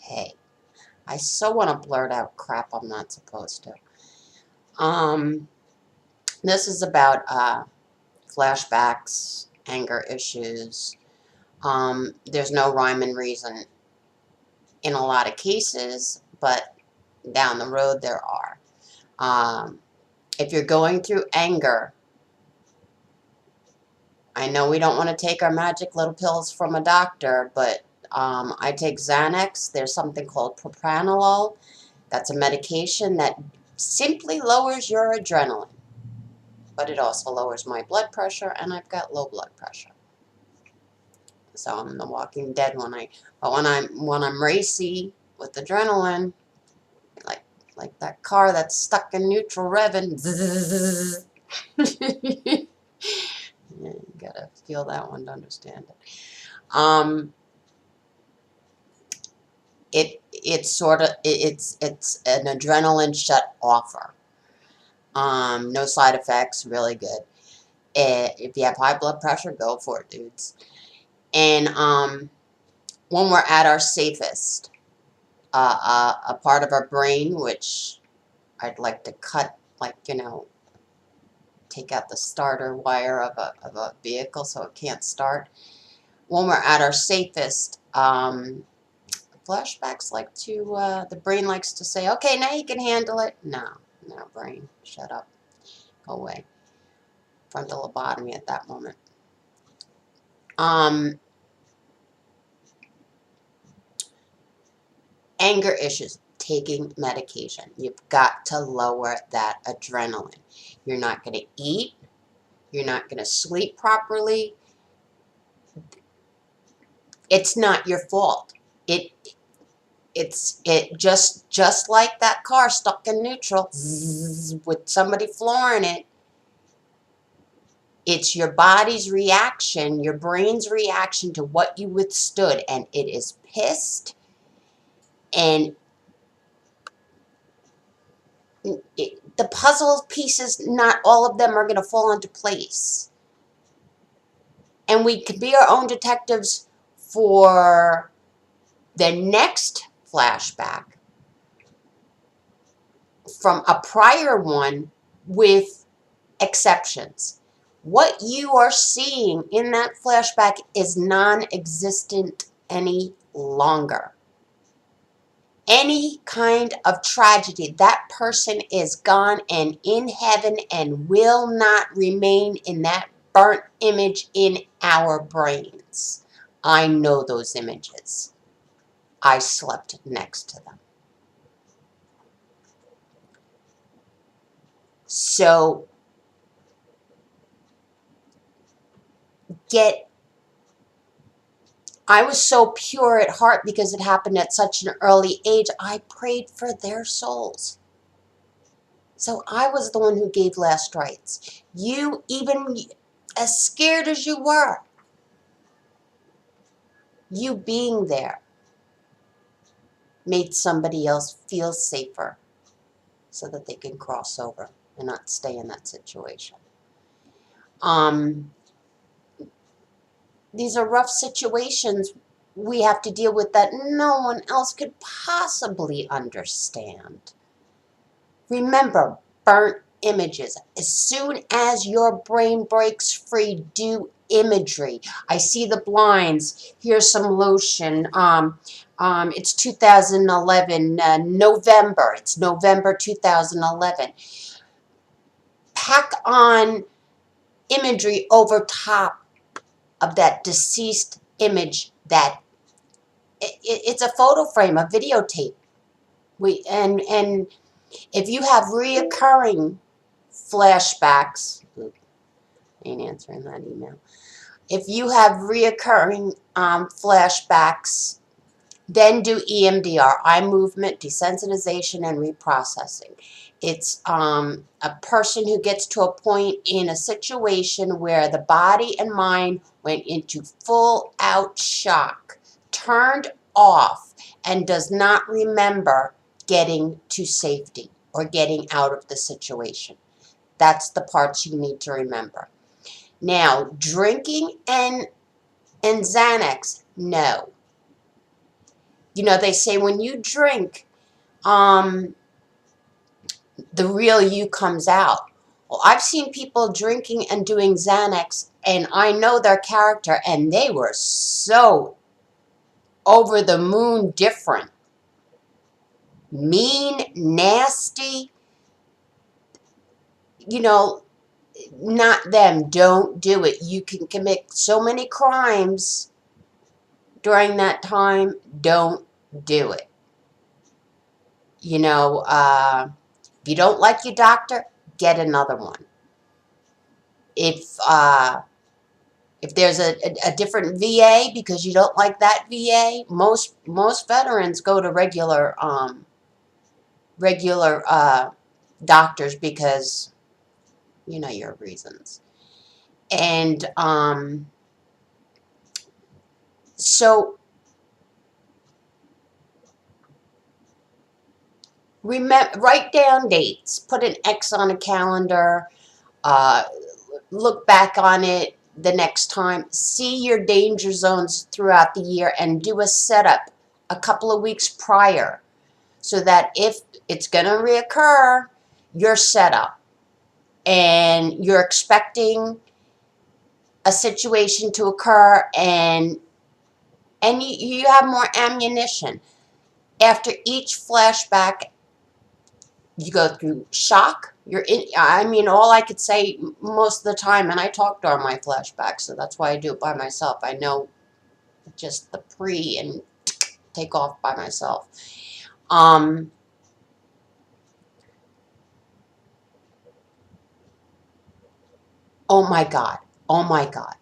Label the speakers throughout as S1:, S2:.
S1: Hey, I so want to blurt out crap I'm not supposed to. This is about flashbacks, anger issues. There's no rhyme and reason in a lot of cases, but down the road there are. Um, if you're going through anger, I know we don't want to take our magic little pills from a doctor, but I take Xanax. There's something called propranolol. That's a medication that simply lowers your adrenaline, but it also lowers my blood pressure, and I've got low blood pressure. So I'm the walking dead when I'm racy with adrenaline, like that car that's stuck in neutral revving. Yeah, you gotta feel that one to understand it. Um, it's an adrenaline shut offer. No side effects, really good. If you have high blood pressure, go for it, dudes. And when we're at our safest, a part of our brain, which I'd like to cut, take out the starter wire of a vehicle so it can't start. When we're at our safest, flashbacks the brain likes to say, okay, now you can handle it. No, brain, shut up, go away. Frontal lobotomy at that moment. Anger issues, taking medication. You've got to lower that adrenaline. You're not going to eat. You're not going to sleep properly. It's not your fault. It just like that car stuck in neutral with somebody flooring it. It's your body's reaction, your brain's reaction to what you withstood, and it is pissed, and the puzzle pieces, not all of them are going to fall into place. And we can be our own detectives for the next flashback from a prior one with exceptions. What you are seeing in that flashback is non-existent any longer. Any kind of tragedy, that person is gone and in heaven and will not remain in that burnt image in our brains. I know those images. I slept next to them. So I was so pure at heart because it happened at such an early age. I prayed for their souls. So I was the one who gave last rites. You, even as scared as you were, you being there made somebody else feel safer so that they can cross over and not stay in that situation. These are rough situations we have to deal with that no one else could possibly understand. Remember, burnt images. As soon as your brain breaks free, do imagery. I see the blinds. Here's some lotion. It's 2011, November. It's November 2011. Pack on imagery over top of that deceased image. It's a photo frame, a videotape. And if you have reoccurring flashbacks, ain't answering that email. If you have reoccurring flashbacks, then do EMDR, eye movement desensitization and reprocessing. It's a person who gets to a point in a situation where the body and mind went into full out shock, turned off, and does not remember getting to safety or getting out of the situation. That's the parts you need to remember. Now, drinking and Xanax, no. You know, they say when you drink, the real you comes out. Well, I've seen people drinking and doing Xanax, and I know their character, and they were so over the moon different. Mean, nasty, you know, not them. Don't do it. You can commit so many crimes during that time. Don't do it. You know, if you don't like your doctor, get another one. If there's a different VA because you don't like that VA, most veterans go to regular doctors because you know your reasons. And so remember, write down dates, put an X on a calendar, uh, look back on it the next time, see your danger zones throughout the year, and do a setup a couple of weeks prior so that if it's going to reoccur, you're set up and you're expecting a situation to occur, and you have more ammunition. After each flashback, you go through shock. I mean, all I could say most of the time, and I talk during my flashbacks, so that's why I do it by myself. I know just the pre and take off by myself. Oh my God. Oh my God.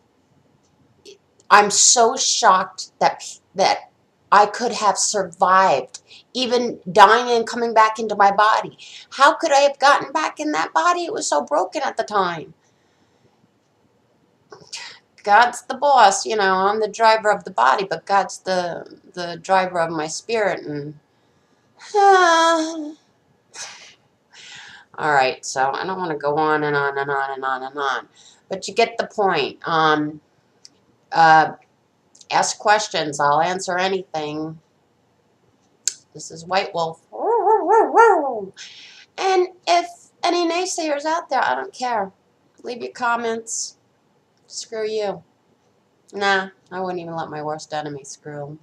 S1: I'm so shocked that I could have survived, even dying and coming back into my body. How could I have gotten back in that body? It was so broken at the time. God's the boss, you know. I'm the driver of the body, but God's the driver of my spirit. And all right, so I don't want to go on and on and on and on and on, but you get the point. Ask questions. I'll answer anything. This is White Wolf. And if any naysayers out there, I don't care. Leave your comments. Screw you. Nah, I wouldn't even let my worst enemy screw 'em.